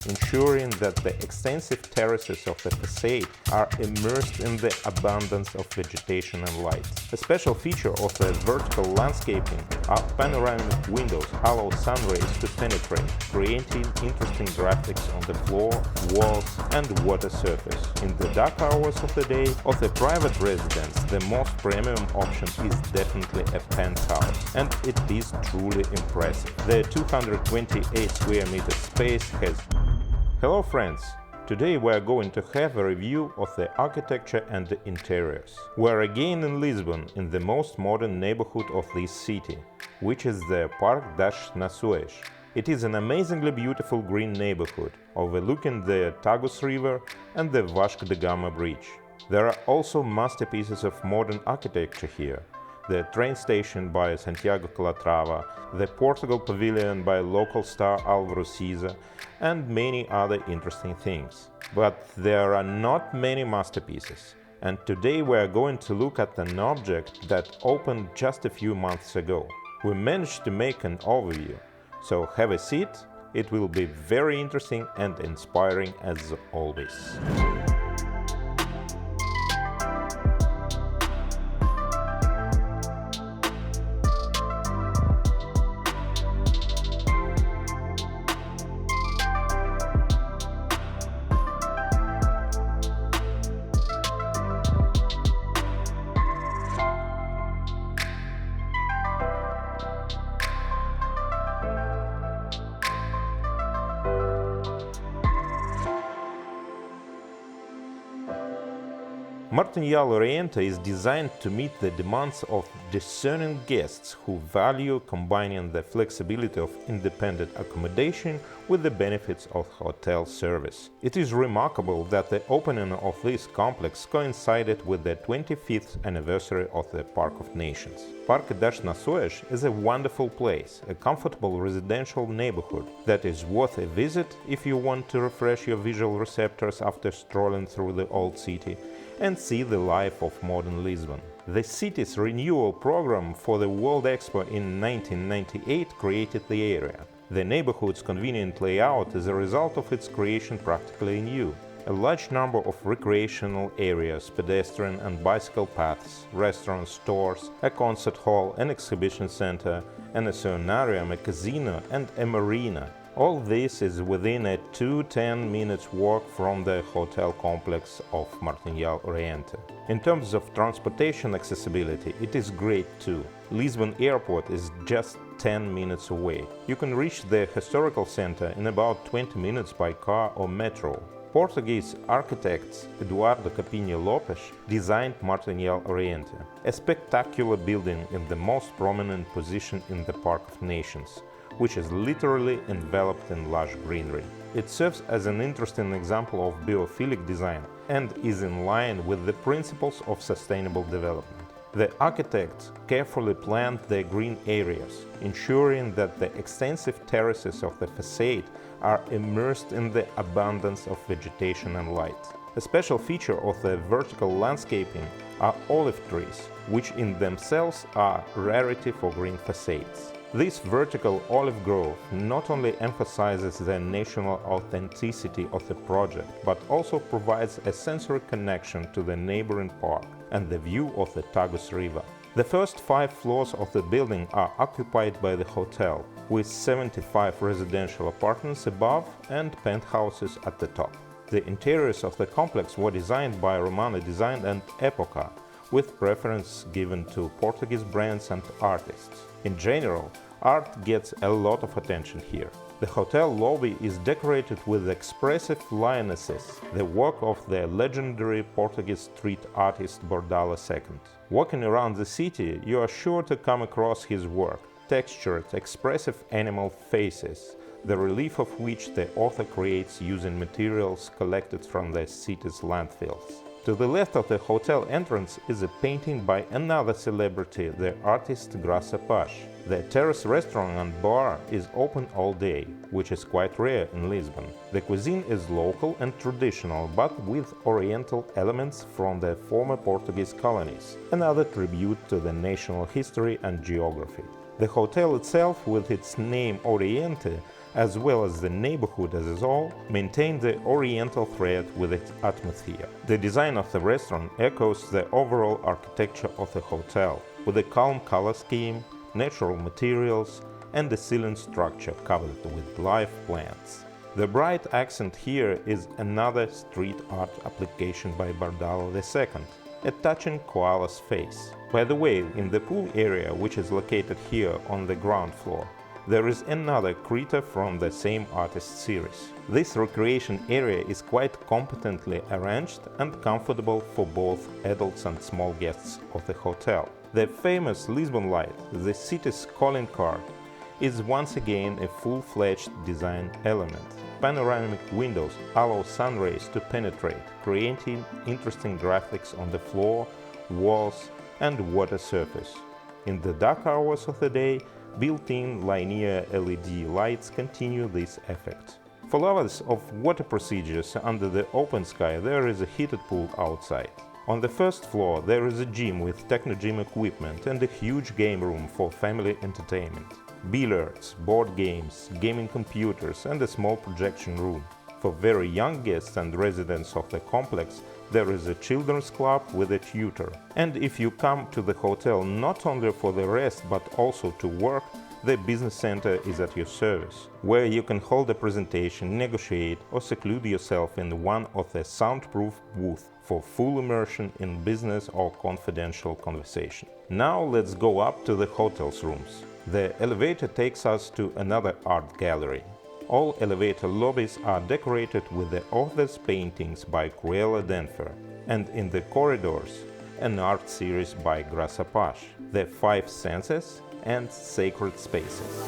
ensuring that the extensive terraces of the facade are immersed in the abundance of vegetation and light. A special feature of the vertical landscaping are panoramic windows allow sun rays to penetrate, creating interesting graphics on the floor, walls and water surface. In the dark hours of the day of the private residence, the most premium option is definitely a penthouse, and it is truly impressive. The 228 square meter space has... Hello friends! Today we are going to have a review of the architecture and the interiors. We are again in Lisbon, in the most modern neighborhood of this city, which is the Parque das Nações. It is an amazingly beautiful green neighborhood, overlooking the Tagus River and the Vasco da Gama Bridge. There are also masterpieces of modern architecture here. The train station by Santiago Calatrava, the Portugal pavilion by local star Álvaro Siza, and many other interesting things. But there are not many masterpieces, and today we are going to look at an object that opened just a few months ago. We managed to make an overview, so have a seat, it will be very interesting and inspiring as always. Martinhal Oriente is designed to meet the demands of discerning guests who value combining the flexibility of independent accommodation with the benefits of hotel service. It is remarkable that the opening of this complex coincided with the 25th anniversary of the Park of Nations. Parque das Nações is a wonderful place, a comfortable residential neighborhood that is worth a visit if you want to refresh your visual receptors after strolling through the old city and see the life of modern Lisbon. The city's renewal program for the World Expo in 1998 created the area. The neighborhood's convenient layout is a result of its creation practically new. A large number of recreational areas, pedestrian and bicycle paths, restaurants, stores, a concert hall, an exhibition center, an oceanarium, a casino and a marina. All this is within a 10 minutes walk from the hotel complex of Martinhal Oriente. In terms of transportation accessibility, it is great too. Lisbon Airport is just 10 minutes away. You can reach the historical center in about 20 minutes by car or metro. Portuguese architect Eduardo Capinha Lopes designed Martinhal Oriente, a spectacular building in the most prominent position in the Park of Nations, which is literally enveloped in lush greenery. It serves as an interesting example of biophilic design and is in line with the principles of sustainable development. The architects carefully planned the green areas, ensuring that the extensive terraces of the facade are immersed in the abundance of vegetation and light. A special feature of the vertical landscaping are olive trees, which in themselves are a rarity for green facades. This vertical olive grove not only emphasizes the national authenticity of the project, but also provides a sensory connection to the neighboring park and the view of the Tagus River. The first 5 floors of the building are occupied by the hotel, with 75 residential apartments above and penthouses at the top. The interiors of the complex were designed by Romano Design and Epoca, with preference given to Portuguese brands and artists. In general, art gets a lot of attention here. The hotel lobby is decorated with expressive lionesses, the work of the legendary Portuguese street artist Bordalo II. Walking around the city, you are sure to come across his work, textured, expressive animal faces, the relief of which the author creates using materials collected from the city's landfills. To the left of the hotel entrance is a painting by another celebrity, the artist Graça Paz. The terrace restaurant and bar is open all day, which is quite rare in Lisbon. The cuisine is local and traditional, but with oriental elements from the former Portuguese colonies, another tribute to the national history and geography. The hotel itself, with its name Oriente, as well as the neighborhood as a whole, maintain the oriental thread with its atmosphere. The design of the restaurant echoes the overall architecture of the hotel, with a calm color scheme, natural materials, and a ceiling structure covered with live plants. The bright accent here is another street art application by Bardalo II, a touching koala's face. By the way, in the pool area, which is located here on the ground floor, there is another Krita from the same artist series. This recreation area is quite competently arranged and comfortable for both adults and small guests of the hotel. The famous Lisbon light, the city's calling card, is once again a full-fledged design element. Panoramic windows allow sun rays to penetrate, creating interesting graphics on the floor, walls, and water surface. In the dark hours of the day, built-in linear LED lights continue this effect. For lovers of water procedures under the open sky, there is a heated pool outside. On the first floor there is a gym with techno-gym equipment and a huge game room for family entertainment. Billiards, board games, gaming computers and a small projection room. For very young guests and residents of the complex, there is a children's club with a tutor. And if you come to the hotel not only for the rest but also to work, the business center is at your service, where you can hold a presentation, negotiate or seclude yourself in one of the soundproof booths for full immersion in business or confidential conversation. Now let's go up to the hotel's rooms. The elevator takes us to another art gallery. All elevator lobbies are decorated with the author's paintings by Cruella Denfer, and in the corridors, an art series by Grasa Pash, The Five Senses and Sacred Spaces.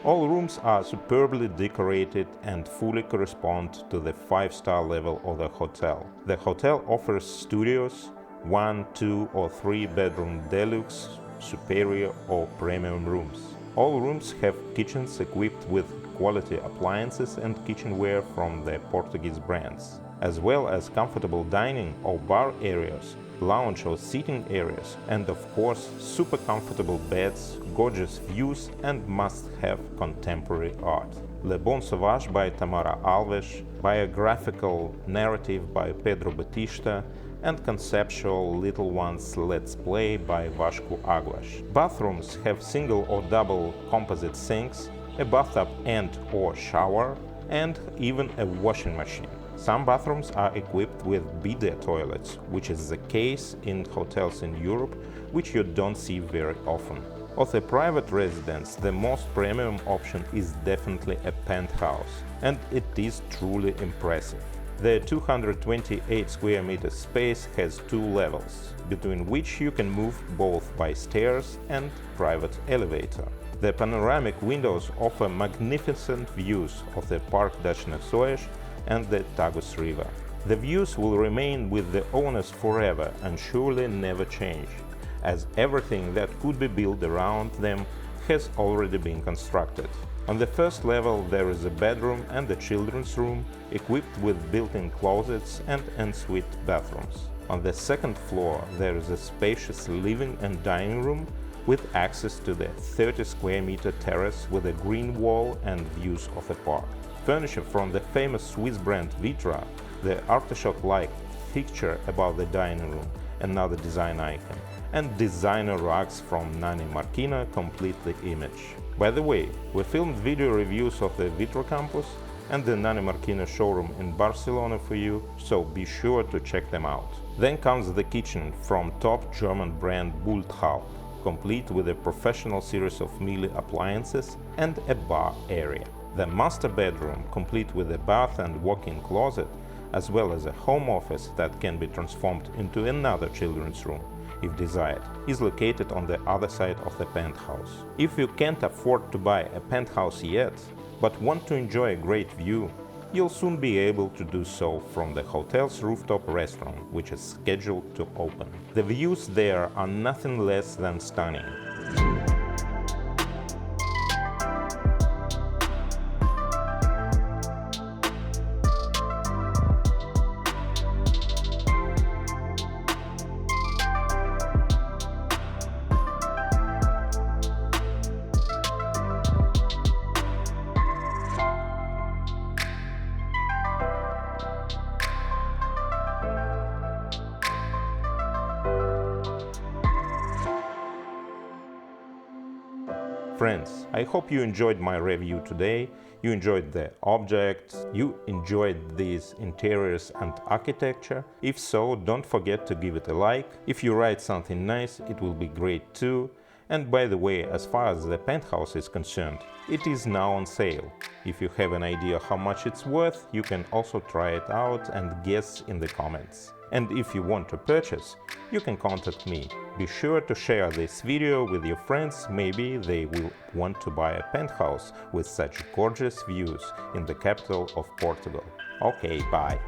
All rooms are superbly decorated and fully correspond to the 5-star level of the hotel. The hotel offers studios, 1, 2 or 3 bedroom deluxe, superior or premium rooms. All rooms have kitchens equipped with quality appliances and kitchenware from the Portuguese brands, as well as comfortable dining or bar areas, lounge or seating areas, and of course super comfortable beds, gorgeous views and must-have contemporary art. Le Bon Sauvage by Tamara Alves, biographical narrative by Pedro Batista, and conceptual Little Ones Let's Play by Vasco Aguas. Bathrooms have single or double composite sinks, a bathtub and or shower, and even a washing machine. Some bathrooms are equipped with bidet toilets, which is the case in hotels in Europe, which you don't see very often. Of the private residence, the most premium option is definitely a penthouse, and it is truly impressive. The 228 square meter space has 2 levels, between which you can move both by stairs and private elevator. The panoramic windows offer magnificent views of the Parc das Nações and the Tagus River. The views will remain with the owners forever and surely never change, as everything that could be built around them has already been constructed. On the first level there is a bedroom and a children's room equipped with built-in closets and ensuite bathrooms. On the second floor there is a spacious living and dining room with access to the 30 square meter terrace with a green wall and views of the park. Furniture from the famous Swiss brand Vitra, the artichoke-like fixture above the dining room, another design icon, and designer rugs from Nani Marquina complete the image. By the way, we filmed video reviews of the Vitra campus and the Nani Marquina showroom in Barcelona for you, so be sure to check them out. Then comes the kitchen from top German brand Bulthaupt, complete with a professional series of Miele appliances and a bar area. The master bedroom, complete with a bath and walk-in closet, as well as a home office that can be transformed into another children's room, if desired, is located on the other side of the penthouse. If you can't afford to buy a penthouse yet, but want to enjoy a great view, you'll soon be able to do so from the hotel's rooftop restaurant, which is scheduled to open. The views there are nothing less than stunning. Friends, I hope you enjoyed my review today, you enjoyed the objects, you enjoyed these interiors and architecture. If so, don't forget to give it a like. If you write something nice, it will be great too. And by the way, as far as the penthouse is concerned, it is now on sale. If you have an idea how much it's worth, you can also try it out and guess in the comments. And if you want to purchase, you can contact me. Be sure to share this video with your friends, maybe they will want to buy a penthouse with such gorgeous views in the capital of Portugal. Okay, bye!